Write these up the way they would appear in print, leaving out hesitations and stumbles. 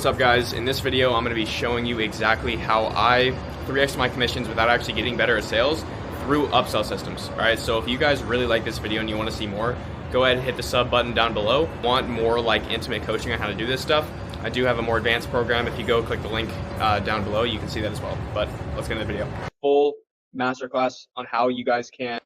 What's up guys, in this video I'm going to be showing you exactly how I 3x my commissions without actually getting better at sales through upsell systems. Alright, so if you guys really like this video and you want to see more, go ahead and hit the sub button down below. Want more like intimate coaching on how to do this stuff? I do have a more advanced program. If you go click the link down below, you can see that as well. But let's get into the video. Full masterclass on how you guys can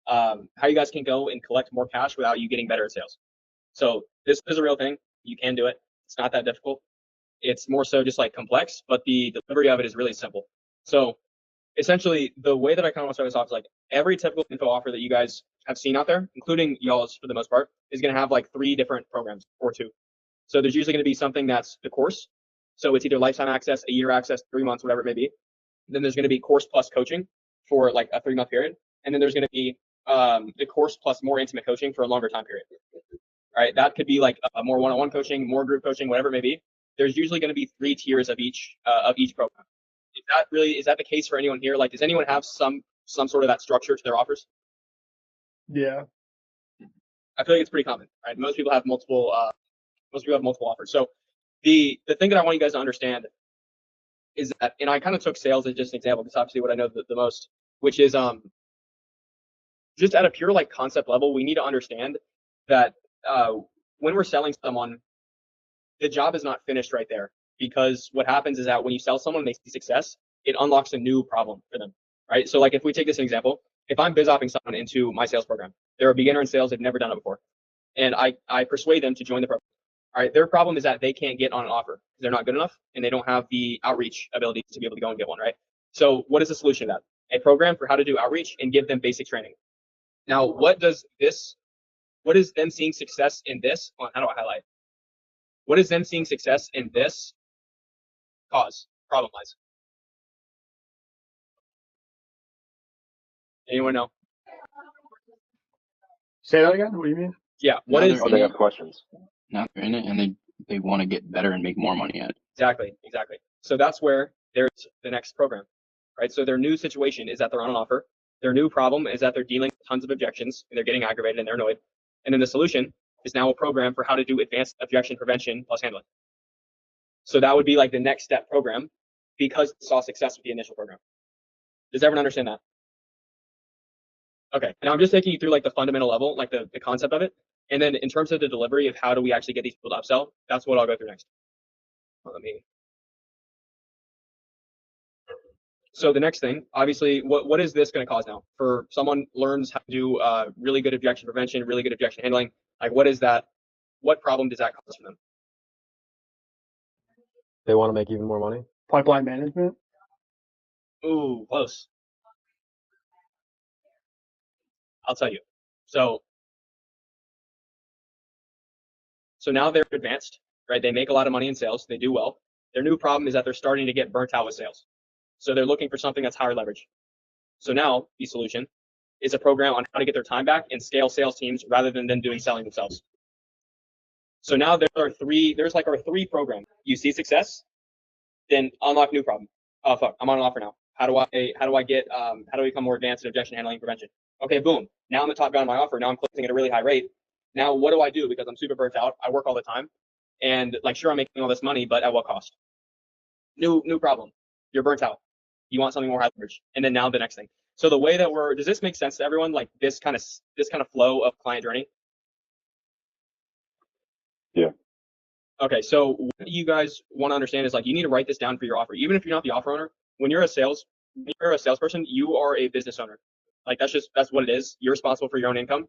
go and collect more cash without you getting better at sales. So this is a real thing. You can do it. It's not that difficult. It's more so just like complex, but the delivery of it is really simple. So essentially, the way that I kind of want to start this off is like every typical info offer that you guys have seen out there, including y'all's for the most part, is going to have like 3 different programs or 2. So there's usually going to be something that's the course. So it's either lifetime access, a year access, 3 months, whatever it may be. Then there's going to be course plus coaching for like a 3-month period. And then there's going to be the course plus more intimate coaching for a longer time period. All right, that could be like a more one-on-one coaching, more group coaching, whatever it may be. There's usually going to be 3 tiers of each program. Is that the case for anyone here? Like, does anyone have some sort of that structure to their offers? Yeah. I feel like it's pretty common, right? Most people have multiple offers. So the thing that I want you guys to understand is that, and I kind of took sales as just an example because obviously what I know the most, which is just at a pure like concept level, we need to understand that when we're selling someone, the job is not finished right there, because what happens is that when you sell someone and they see success, it unlocks a new problem for them, right? So like if we take this example, if I'm biz opping someone into my sales program, they're a beginner in sales, they've never done it before, and I persuade them to join the program. All right, their problem is that they can't get on an offer. They're not good enough and they don't have the outreach ability to be able to go and get one, right? So what is the solution to that? A program for how to do outreach and give them basic training. Now, what is them seeing success in this? How do I highlight? What is them seeing success in this cause, problem-wise? Anyone know? Say that again? What do you mean? Yeah. What is? Oh, they have questions. Now they're in it and they want to get better and make more money at it. Exactly. So that's where there's the next program, right? So their new situation is that they're on an offer. Their new problem is that they're dealing with tons of objections and they're getting aggravated and they're annoyed. And then the solution is now a program for how to do advanced objection prevention plus handling. So that would be like the next step program because it saw success with the initial program. Does everyone understand that? Okay, now I'm just taking you through like the fundamental level, like the concept of it. And then in terms of the delivery of how do we actually get these people to upsell, that's what I'll go through next. So the next thing, obviously, what is this going to cause now? For someone learns how to do really good objection prevention, really good objection handling, like what is that? What problem does that cause for them? They want to make even more money. Pipeline management. Ooh, close. I'll tell you. So now they're advanced, right? They make a lot of money in sales. They do well. Their new problem is that they're starting to get burnt out with sales. So they're looking for something that's higher leverage. So now the solution is a program on how to get their time back and scale sales teams rather than them doing selling themselves. So now there's our 3 program. You see success, then unlock new problem. Oh fuck, I'm on an offer now. How do I become more advanced in objection handling and prevention? Okay, boom. Now I'm the top guy on my offer. Now I'm closing at a really high rate. Now what do I do? Because I'm super burnt out. I work all the time. And like, sure, I'm making all this money, but at what cost? New problem. You're burnt out. You want something more high leverage. And then now the next thing. So the way that does this make sense to everyone? Like this kind of flow of client journey? Yeah. Okay, so what you guys want to understand is like you need to write this down for your offer. Even if you're not the offer owner, when you're a salesperson, you are a business owner. Like that's what it is. You're responsible for your own income.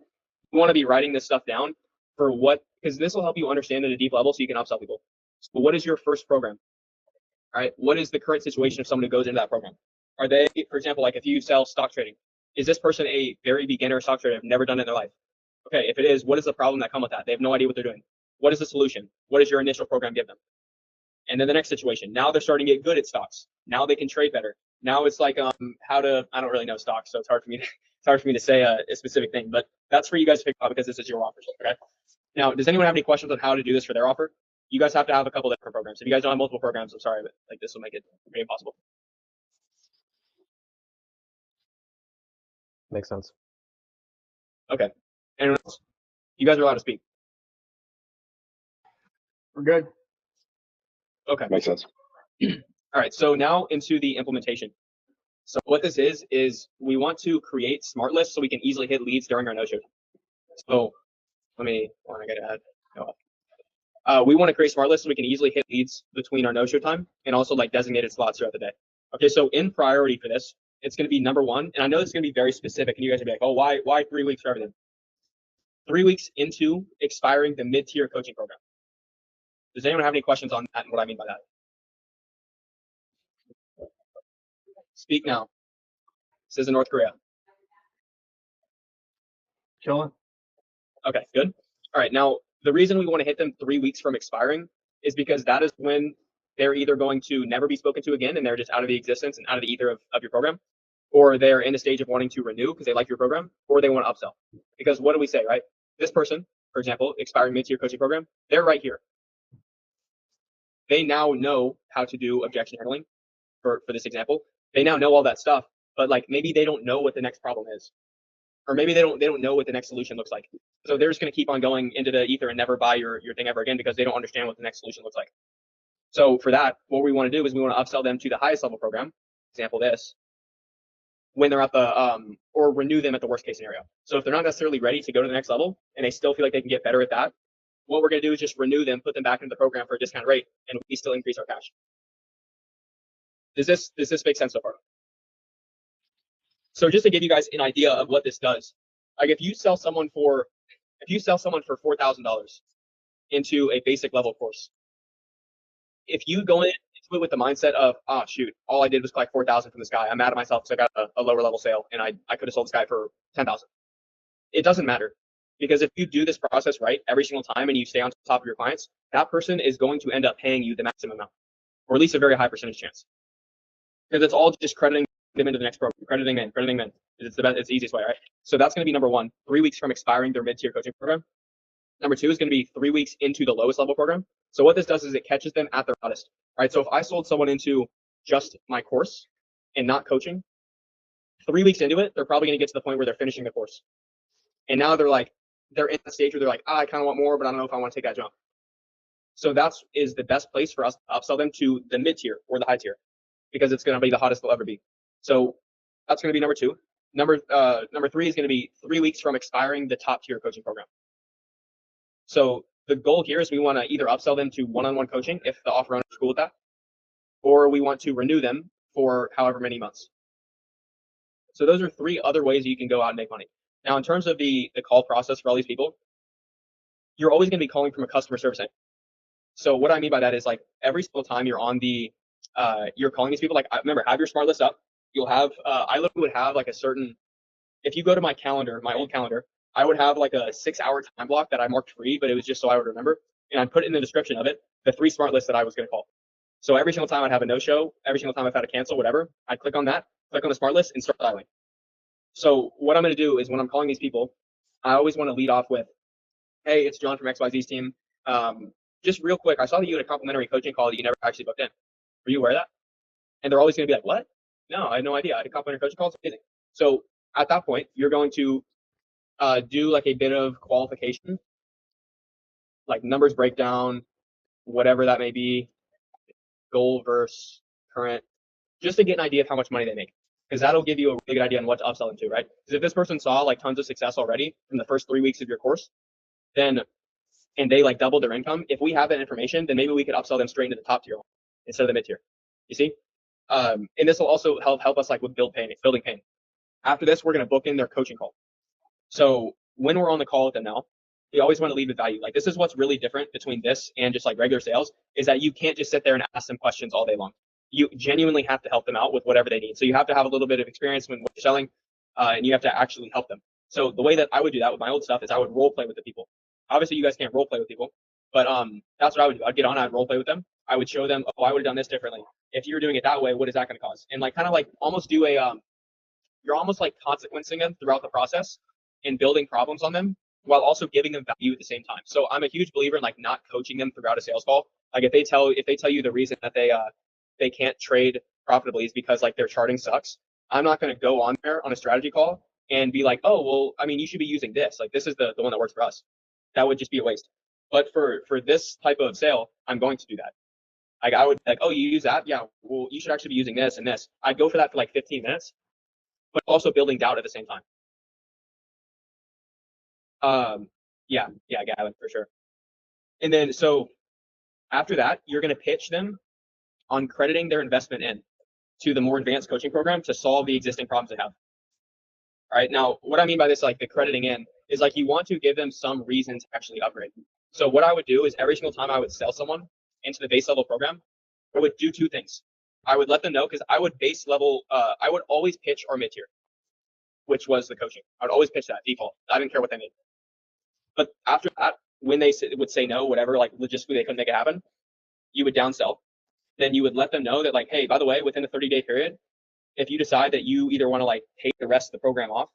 You want to be writing this stuff down because this will help you understand at a deep level so you can upsell people. So what is your first program? All right, what is the current situation of someone who goes into that program? Are they, for example, like if you sell stock trading, is this person a very beginner stock trader, have never done it in their life? Okay, if it is, what is the problem that comes with that? They have no idea what they're doing. What is the solution? What does your initial program give them? And then the next situation, now they're starting to get good at stocks. Now they can trade better. Now it's like I don't really know stocks, so it's hard for me to say a specific thing, but that's for you guys to figure out because this is your offers. Okay. Now, does anyone have any questions on how to do this for their offer? You guys have to have a couple different programs. If you guys don't have multiple programs, I'm sorry, but like this will make it pretty impossible. Makes sense. Okay. Anyone else? You guys are allowed to speak. We're good. Okay. Makes sense. All right. So now into the implementation. So what this is we want to create smart lists so we can easily hit leads during our no-show. So let me, I gotta add. We want to create smart lists so we can easily hit leads between our no-show time and also like designated slots throughout the day. Okay, so in priority for this, it's going to be number one, and I know this is going to be very specific, and you guys are be like, oh, why 3 weeks for everything? 3 weeks into expiring the mid-tier coaching program. Does anyone have any questions on that and what I mean by that? Speak now. This is in North Korea. Chilling. Okay, good. All right, now the reason we want to hit them 3 weeks from expiring is because that is when they're either going to never be spoken to again and they're just out of the existence and out of the ether of your program, or they're in a stage of wanting to renew because they like your program, or they want to upsell. Because what do we say, right? This person, for example, expiring mid-tier coaching program, they're right here. They now know how to do objection handling for this example. They now know all that stuff, but like maybe they don't know what the next problem is. Or maybe they don't know what the next solution looks like. So they're just going to keep on going into the ether and never buy your thing ever again because they don't understand what the next solution looks like. So for that, what we want to do is we want to upsell them to the highest level program, example this, when they're at the or renew them at the worst case scenario. So if they're not necessarily ready to go to the next level and they still feel like they can get better at that, what we're going to do is just renew them, put them back into the program for a discount rate, and we still increase our cash. Does this make sense so far? So just to give you guys an idea of what this does, like if you sell someone for $4,000 into a basic level course, if you go into it with the mindset of, oh shoot, all I did was collect 4,000 from this guy, I'm mad at myself because I got a lower level sale and I could have sold this guy for 10,000. It doesn't matter, because if you do this process right every single time and you stay on top of your clients, that person is going to end up paying you the maximum amount, or at least a very high percentage chance, because it's all just crediting them into the next program, crediting in. It's the best, it's the easiest way, right? So that's going to be number one, 3 weeks from expiring their mid-tier coaching program. Number two is going to be 3 weeks into the lowest level program. So what this does is it catches them at their hottest, right? So if I sold someone into just my course and not coaching, 3 weeks into it, they're probably going to get to the point where they're finishing the course. And now they're in the stage where they're like, I kind of want more, but I don't know if I want to take that jump. So that is the best place for us to upsell them to the mid-tier or the high tier, because it's going to be the hottest they'll ever be. So that's going to be number two. Number three is going to be 3 weeks from expiring the top tier coaching program. So the goal here is we want to either upsell them to one-on-one coaching if the offer owner is cool with that, or we want to renew them for however many months. So those are 3 other ways you can go out and make money. Now, in terms of the call process for all these people, you're always going to be calling from a customer service end. So what I mean by that is like every single time you're on you're calling these people, like remember, have your smart list up. You'll have, I literally would have like a certain, if you go to my calendar, my old calendar, I would have like a 6-hour time block that I marked free, but it was just so I would remember. And I'd put it in the description of it, the 3 smart lists that I was going to call. So every single time I'd have a no-show, every single time I've had to cancel, whatever, I'd click on that, click on the smart list and start dialing. So what I'm going to do is when I'm calling these people, I always want to lead off with, hey, it's John from XYZ's team. Just real quick, I saw that you had a complimentary coaching call that you never actually booked in. Were you aware of that? And they're always going to be like, what? No, I had no idea. I had a complimentary coaching call. It's amazing. So at that point, you're going to do like a bit of qualification, like numbers breakdown, whatever that may be, goal versus current, just to get an idea of how much money they make. Because that'll give you a really good idea on what to upsell them to, right? Because if this person saw like tons of success already from the first 3 weeks of your course, then, and they like doubled their income, if we have that information, then maybe we could upsell them straight into the top tier instead of the mid tier. You see? And this will also help us like with building pain. After this, we're going to book in their coaching call. So when we're on the call with them now, we always want to lead with value. Like this is what's really different between this and just like regular sales, is that you can't just sit there and ask them questions all day long. You genuinely have to help them out with whatever they need. So you have to have a little bit of experience when you're selling, and you have to actually help them. So the way that I would do that with my old stuff is I would role play with the people. Obviously, you guys can't role play with people, but that's what I would do. I'd get on, I'd role play with them. I would show them, oh, I would have done this differently. If you were doing it that way, what is that going to cause? And like kind of like almost do you're almost like consequencing them throughout the process and building problems on them while also giving them value at the same time. So I'm a huge believer in like not coaching them throughout a sales call. Like if they tell you the reason that they can't trade profitably is because like their charting sucks, I'm not going to go on there on a strategy call and be like, oh, well, I mean, you should be using this. Like this is the one that works for us. That would just be a waste. But for this type of sale, I'm going to do that. Like I would like, oh, you use that? Yeah. Well, you should actually be using this and this. I'd go for that for like 15 minutes, but also building doubt at the same time. Yeah, Gavin, for sure. And then so after that, you're going to pitch them on crediting their investment in to the more advanced coaching program to solve the existing problems they have. All right. Now, what I mean by this, like the crediting in, is like you want to give them some reason to actually upgrade. So what I would do is every single time I would sell someone into the base level program, I would do two things. I would let them know, because I would base level, I would always pitch our mid tier, which was the coaching. I would always pitch that default. I didn't care what they made. But after that, when they would say no, whatever, like logistically they couldn't make it happen, you would downsell. Then you would let them know that, like, hey, by the way, within a 30-day period, if you decide that you either want to like take the rest of the program off,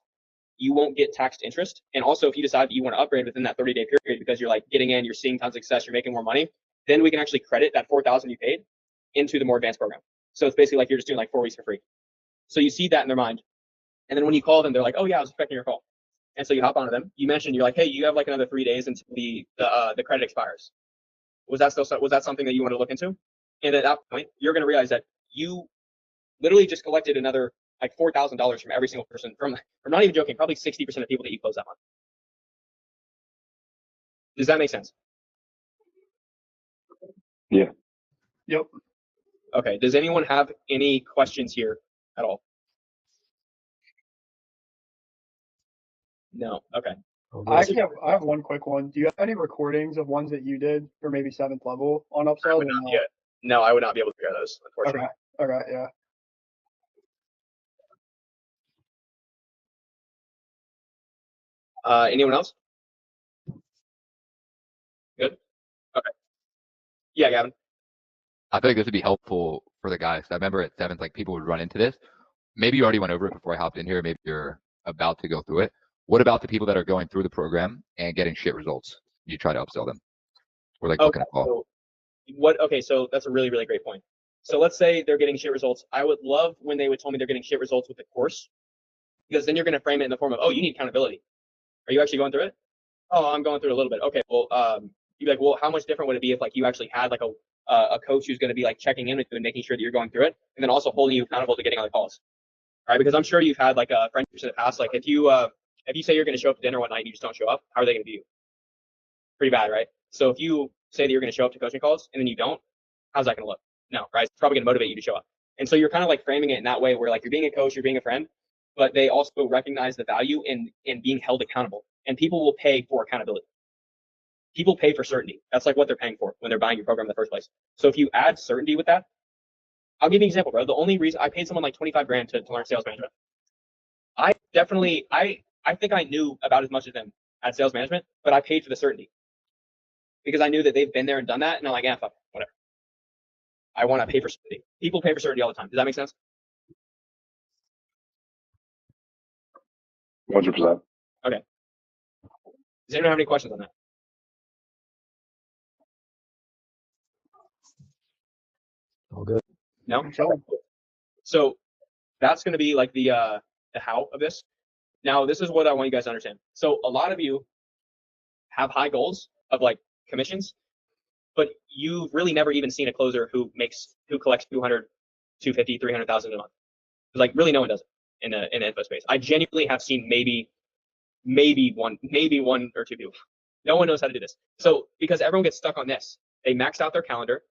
you won't get taxed interest. And also, if you decide that you want to upgrade within that 30-day period because you're like getting in, you're seeing tons of success, you're making more money, then we can actually credit that $4,000 you paid into the more advanced program. So it's basically like you're just doing like 4 weeks for free. So you see that in their mind. And then when you call them, they're like, oh yeah, I was expecting your call. And so you hop onto them. You mentioned, you're like, hey, you have like another 3 days until the credit expires. Was that something that you want to look into? And at that point, you're going to realize that you literally just collected another like $4,000 from every single person, from not even joking, probably 60% of people that you close that month. Does that make sense? Yeah. Yep. Okay. Does anyone have any questions here at all? No. Okay. I have one quick one. Do you have any recordings of ones that you did for maybe 7th level on Upsell? No, I would not be able to share those, unfortunately. Okay. Yeah. Anyone else? Good. Okay. Yeah, Gavin. I feel like this would be helpful for the guys. I remember at 7th, like people would run into this. Maybe you already went over it before I hopped in here. Maybe you're about to go through it. What about the people that are going through the program and getting shit results? You try to upsell them. Or like looking at call. So that's a really, really great point. So let's say they're getting shit results. I would love when they would tell me they're getting shit results with the course, because then you're going to frame it in the form of, oh, you need accountability. Are you actually going through it? Oh, I'm going through it a little bit. Okay, well, you'd be like, well, how much different would it be if like you actually had like a coach who's going to be like checking in with you and making sure that you're going through it, and then also holding you accountable to getting on the calls. All right, because I'm sure you've had like friendships in the past. Like if you say you're going to show up to dinner one night and you just don't show up, how are they going to view you? Pretty bad, right? So if you say that you're going to show up to coaching calls and then you don't, how's that going to look? No, right? It's probably going to motivate you to show up. And so you're kind of like framing it in that way where like you're being a coach, you're being a friend, but they also recognize the value in being held accountable. And people will pay for accountability. People pay for certainty. That's like what they're paying for when they're buying your program in the first place. So if you add certainty with that, I'll give you an example, bro. The only reason I paid someone like 25 grand to learn sales management, I think I knew about as much as them at sales management, but I paid for the certainty because I knew that they've been there and done that. And I'm like, yeah, fuck, whatever. I want to pay for certainty. People pay for certainty all the time. Does that make sense? 100%. Okay. Does anyone have any questions on that? All good. No? So that's going to be like the how of this. Now, this is what I want you guys to understand. So a lot of you have high goals of like commissions, but you've really never even seen a closer who collects 200, 250, 300,000 a month. Like really no one does it in the info space. I genuinely have seen maybe one or two people. No one knows how to do this. So because everyone gets stuck on this, they maxed out their calendar.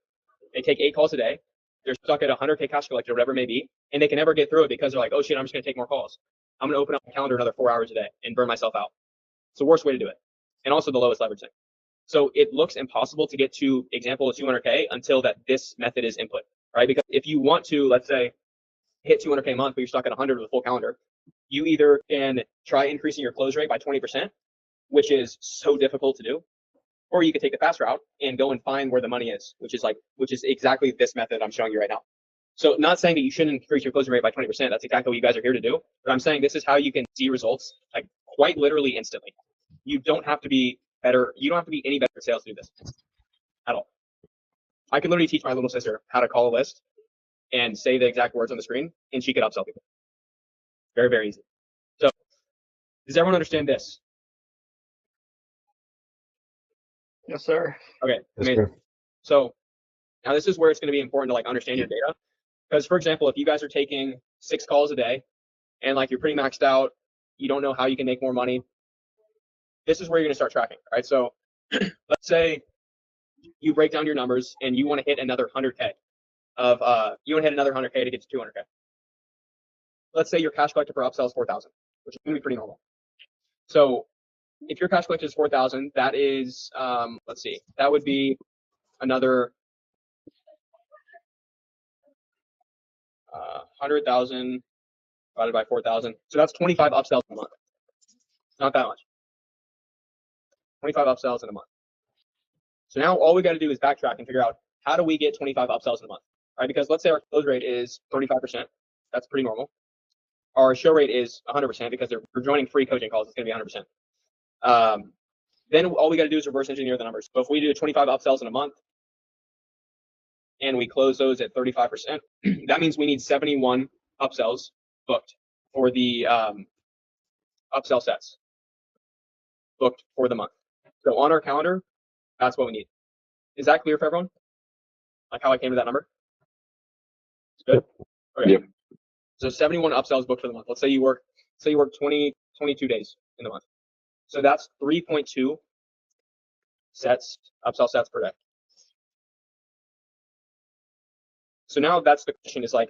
They take 8 calls a day. They're stuck at 100K cash collected, whatever it may be, and they can never get through it because they're like, oh shit, I'm just going to take more calls. I'm going to open up my calendar another 4 hours a day and burn myself out. It's the worst way to do it. And also the lowest leverage thing. So it looks impossible to get to example of 200K until that this method is input, right? Because if you want to, let's say, hit 200K a month, but you're stuck at 100 with a full calendar, you either can try increasing your close rate by 20%, which is so difficult to do, or you could take the fast route and go and find where the money is, which is exactly this method I'm showing you right now. So not saying that you shouldn't increase your closing rate by 20%. That's exactly what you guys are here to do. But I'm saying this is how you can see results like quite literally instantly. You don't have to be better. You don't have to be any better at sales to do this at all. I could literally teach my little sister how to call a list and say the exact words on the screen, and she could upsell people. Very, very easy. So does everyone understand this? Yes, sir. Okay, Yes, amazing. sir. So Now, this is where it's going to be important to like understand your data. Because for example, if you guys are taking 6 calls a day and like you're pretty maxed out, you don't know how you can make more money, this is where you're going to start tracking, right? So let's say you break down your numbers and you want to hit another 100K you want to hit another 100K to get to 200K. Let's say your cash collected per upsell is 4,000, which is going to be pretty normal. So if your cash collected is 4,000, that is, let's see, that would be another 100,000 divided by 4,000. So that's 25 upsells in a month. Not that much. 25 upsells in a month. So now all we got to do is backtrack and figure out how do we get 25 upsells in a month, right? Because let's say our close rate is 35%. That's pretty normal. Our show rate is 100% because we're joining free coaching calls. It's going to be 100%. Then all we got to do is reverse engineer the numbers. So if we do 25 upsells in a month and we close those at 35%, that means we need 71 upsells booked for the upsell sets booked for the month. So on our calendar, that's what we need. Is that clear for everyone? Like how I came to that number? It's good? Okay. Yep. So 71 upsells booked for the month. Let's say you work 22 days in the month. So that's 3.2 sets, upsell sets per day. So now that's the question, is like,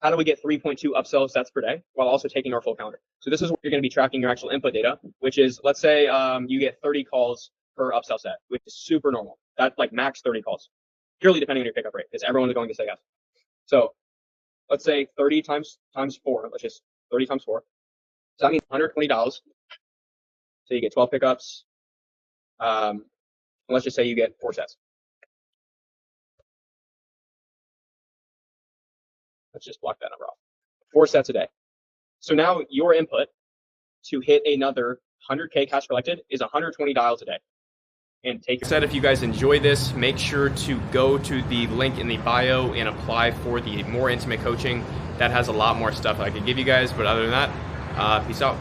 how do we get 3.2 upsell sets per day while also taking our full calendar? So this is where you're going to be tracking your actual input data, which is, let's say you get 30 calls per upsell set, which is super normal. That's like max 30 calls, purely depending on your pickup rate, because everyone is going to say yes. So let's say 30 times 4, let's just 30 times 4. So that means $120. So you get 12 pickups. And let's just say you get 4 sets. Let's just block that number off. 4 sets a day. So now your input to hit another 100K cash collected is 120 dials a day. And take your set. If you guys enjoy this, make sure to go to the link in the bio and apply for the more intimate coaching. That has a lot more stuff I could give you guys. But other than that, peace out.